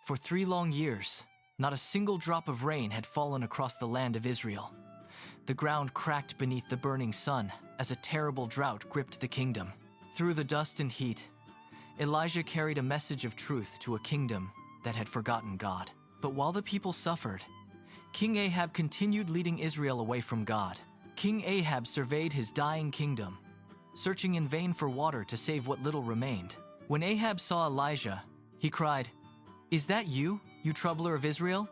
For 3 long years, not a single drop of rain had fallen across the land of Israel. The ground cracked beneath the burning sun as a terrible drought gripped the kingdom. Through the dust and heat, Elijah carried a message of truth to a kingdom that had forgotten God. But while the people suffered, King Ahab continued leading Israel away from God. King Ahab surveyed his dying kingdom, searching in vain for water to save what little remained. When Ahab saw Elijah, he cried, "Is that you, you troubler of Israel?"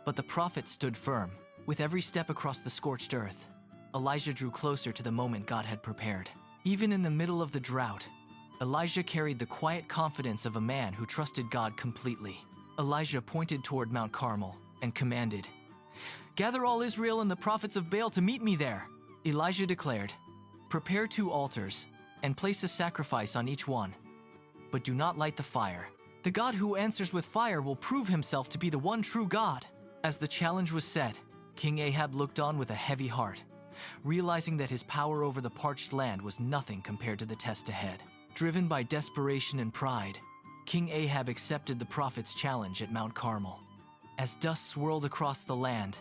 But the prophet stood firm. With every step across the scorched earth, Elijah drew closer to the moment God had prepared. Even in the middle of the drought, Elijah carried the quiet confidence of a man who trusted God completely. Elijah pointed toward Mount Carmel and commanded, "Gather all Israel and the prophets of Baal to meet me there." Elijah declared, "Prepare 2 altars and place a sacrifice on each one, but do not light the fire. The God who answers with fire will prove himself to be the one true God." As the challenge was set, King Ahab looked on with a heavy heart, realizing that his power over the parched land was nothing compared to the test ahead. Driven by desperation and pride, King Ahab accepted the prophet's challenge at Mount Carmel. As dust swirled across the land,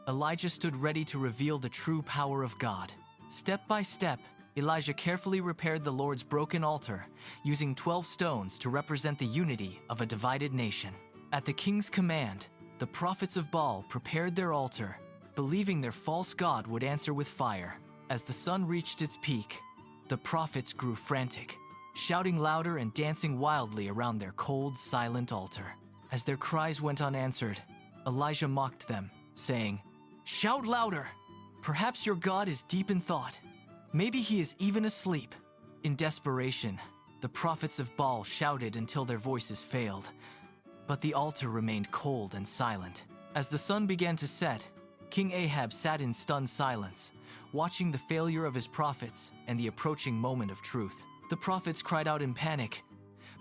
Elijah stood ready to reveal the true power of God. Step by step, Elijah carefully repaired the Lord's broken altar, using 12 stones to represent the unity of a divided nation. At the king's command, the prophets of Baal prepared their altar, believing their false god would answer with fire. As the sun reached its peak, the prophets grew frantic, shouting louder and dancing wildly around their cold, silent altar. As their cries went unanswered, Elijah mocked them, saying, "Shout louder! Perhaps your God is deep in thought. Maybe he is even asleep." In desperation, the prophets of Baal shouted until their voices failed, but the altar remained cold and silent. As the sun began to set, King Ahab sat in stunned silence, watching the failure of his prophets and the approaching moment of truth. The prophets cried out in panic,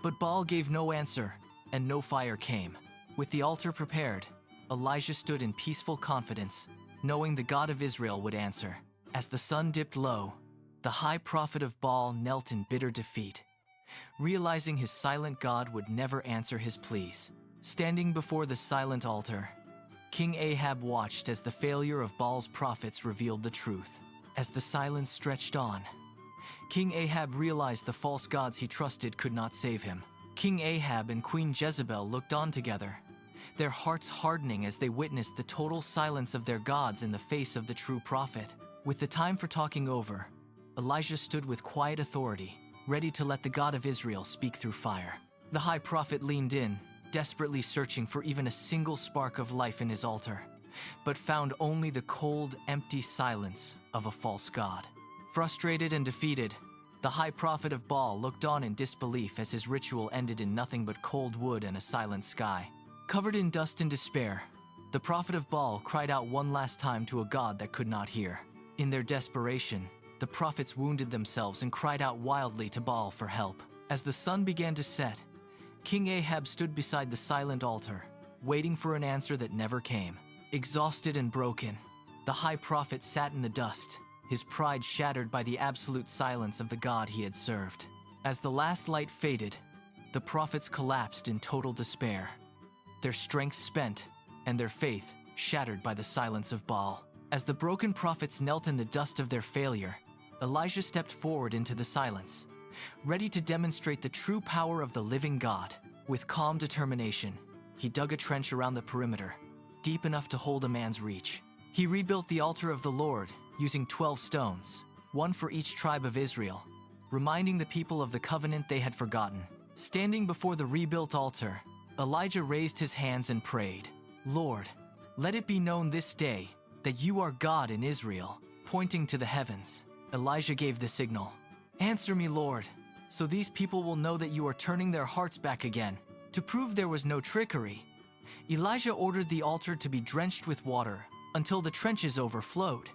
but Baal gave no answer, and no fire came. With the altar prepared, Elijah stood in peaceful confidence, knowing the God of Israel would answer. As the sun dipped low, the high prophet of Baal knelt in bitter defeat, realizing his silent God would never answer his pleas. Standing before the silent altar, King Ahab watched as the failure of Baal's prophets revealed the truth. As the silence stretched on, King Ahab realized the false gods he trusted could not save him. King Ahab and Queen Jezebel looked on together, their hearts hardening as they witnessed the total silence of their gods in the face of the true prophet. With the time for talking over, Elijah stood with quiet authority, ready to let the God of Israel speak through fire. The high prophet leaned in, desperately searching for even a single spark of life in his altar, but found only the cold, empty silence of a false god. Frustrated and defeated, the high prophet of Baal looked on in disbelief as his ritual ended in nothing but cold wood and a silent sky. Covered in dust and despair, the prophet of Baal cried out one last time to a god that could not hear. In their desperation, the prophets wounded themselves and cried out wildly to Baal for help. As the sun began to set, King Ahab stood beside the silent altar, waiting for an answer that never came. Exhausted and broken, the high prophet sat in the dust, his pride shattered by the absolute silence of the God he had served. As the last light faded, the prophets collapsed in total despair, their strength spent and their faith shattered by the silence of Baal. As the broken prophets knelt in the dust of their failure, Elijah stepped forward into the silence, ready to demonstrate the true power of the living God. With calm determination, he dug a trench around the perimeter, deep enough to hold a man's reach. He rebuilt the altar of the Lord using 12 stones, one for each tribe of Israel, reminding the people of the covenant they had forgotten. Standing before the rebuilt altar, Elijah raised his hands and prayed, "Lord, let it be known this day that you are God in Israel." Pointing to the heavens, Elijah gave the signal, "Answer me, Lord, so these people will know that you are turning their hearts back again." To prove there was no trickery, Elijah ordered the altar to be drenched with water until the trenches overflowed,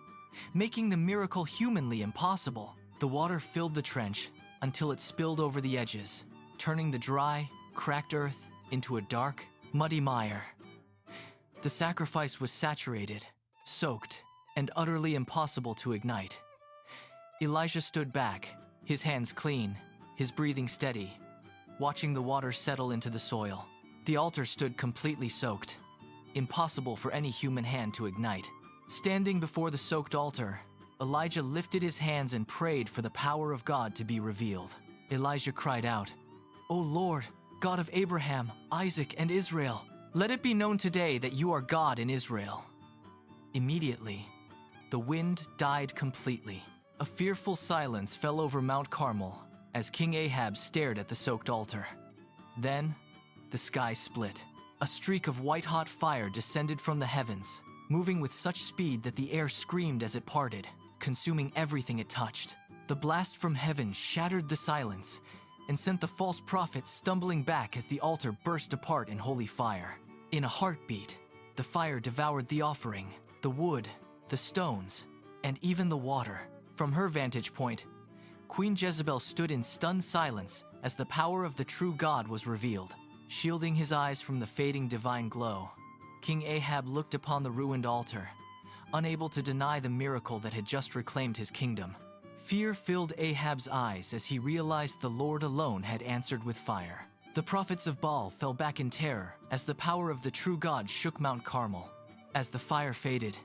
making the miracle humanly impossible. The water filled the trench until it spilled over the edges, turning the dry, cracked earth into a dark, muddy mire. The sacrifice was saturated, soaked, and utterly impossible to ignite. Elijah stood back, his hands clean, his breathing steady, watching the water settle into the soil. The altar stood completely soaked, impossible for any human hand to ignite. Standing before the soaked altar, Elijah lifted his hands and prayed for the power of God to be revealed. Elijah cried out, "O Lord, God of Abraham, Isaac, and Israel, let it be known today that you are God in Israel." Immediately, the wind died completely. A fearful silence fell over Mount Carmel as King Ahab stared at the soaked altar. Then, the sky split. A streak of white-hot fire descended from the heavens, moving with such speed that the air screamed as it parted, consuming everything it touched. The blast from heaven shattered the silence and sent the false prophets stumbling back as the altar burst apart in holy fire. In a heartbeat, the fire devoured the offering, the wood, the stones, and even the water. From her vantage point, Queen Jezebel stood in stunned silence as the power of the true God was revealed. Shielding his eyes from the fading divine glow, King Ahab looked upon the ruined altar, unable to deny the miracle that had just reclaimed his kingdom. Fear filled Ahab's eyes as he realized the Lord alone had answered with fire. The prophets of Baal fell back in terror as the power of the true God shook Mount Carmel. As the fire faded,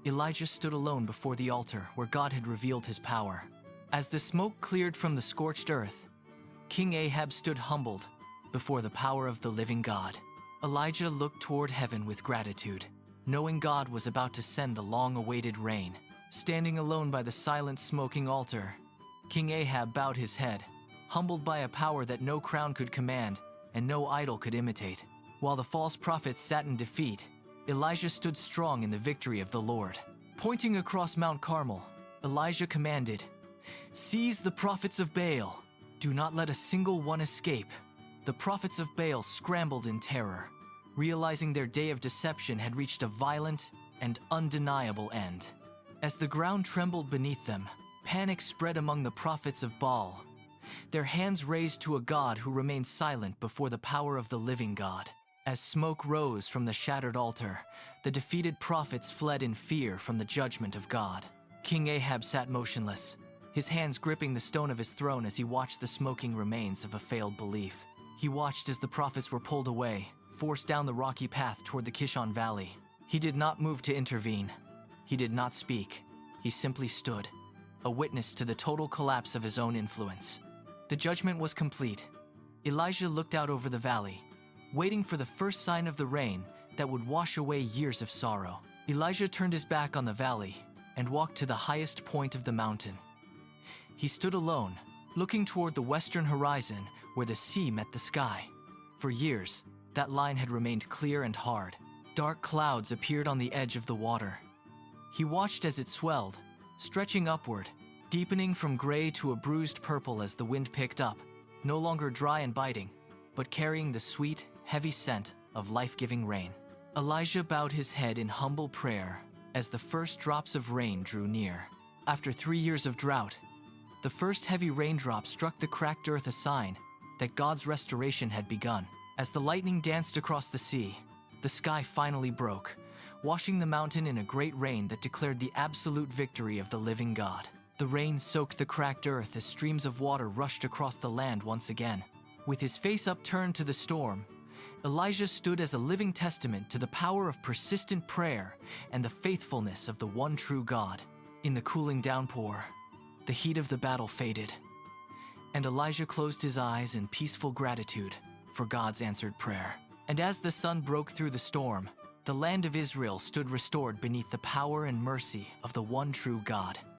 Elijah stood alone before the altar where God had revealed his power. As the smoke cleared from the scorched earth, King Ahab stood humbled before the power of the living God. Elijah looked toward heaven with gratitude, knowing God was about to send the long-awaited rain. Standing alone by the silent, smoking altar, King Ahab bowed his head, humbled by a power that no crown could command and no idol could imitate. While the false prophets sat in defeat, Elijah stood strong in the victory of the Lord. Pointing across Mount Carmel, Elijah commanded, "Seize the prophets of Baal. Do not let a single one escape." The prophets of Baal scrambled in terror, realizing their day of deception had reached a violent and undeniable end. As the ground trembled beneath them, panic spread among the prophets of Baal, their hands raised to a God who remained silent before the power of the living God. As smoke rose from the shattered altar, the defeated prophets fled in fear from the judgment of God. King Ahab sat motionless, his hands gripping the stone of his throne as he watched the smoking remains of a failed belief. He watched as the prophets were pulled away, forced down the rocky path toward the Kishon Valley. He did not move to intervene. He did not speak. He simply stood, a witness to the total collapse of his own influence. The judgment was complete. Elijah looked out over the valley, waiting for the first sign of the rain that would wash away years of sorrow. Elijah turned his back on the valley and walked to the highest point of the mountain. He stood alone, looking toward the western horizon where the sea met the sky. For years, that line had remained clear and hard. Dark clouds appeared on the edge of the water. He watched as it swelled, stretching upward, deepening from gray to a bruised purple as the wind picked up, no longer dry and biting, but carrying the sweet, heavy scent of life-giving rain. Elijah bowed his head in humble prayer as the first drops of rain drew near. After 3 years of drought, the first heavy raindrop struck the cracked earth, a sign that God's restoration had begun. As the lightning danced across the sea, the sky finally broke, washing the mountain in a great rain that declared the absolute victory of the living God. The rain soaked the cracked earth as streams of water rushed across the land once again. With his face upturned to the storm, Elijah stood as a living testament to the power of persistent prayer and the faithfulness of the one true God. In the cooling downpour, the heat of the battle faded, and Elijah closed his eyes in peaceful gratitude for God's answered prayer. And as the sun broke through the storm, the land of Israel stood restored beneath the power and mercy of the one true God.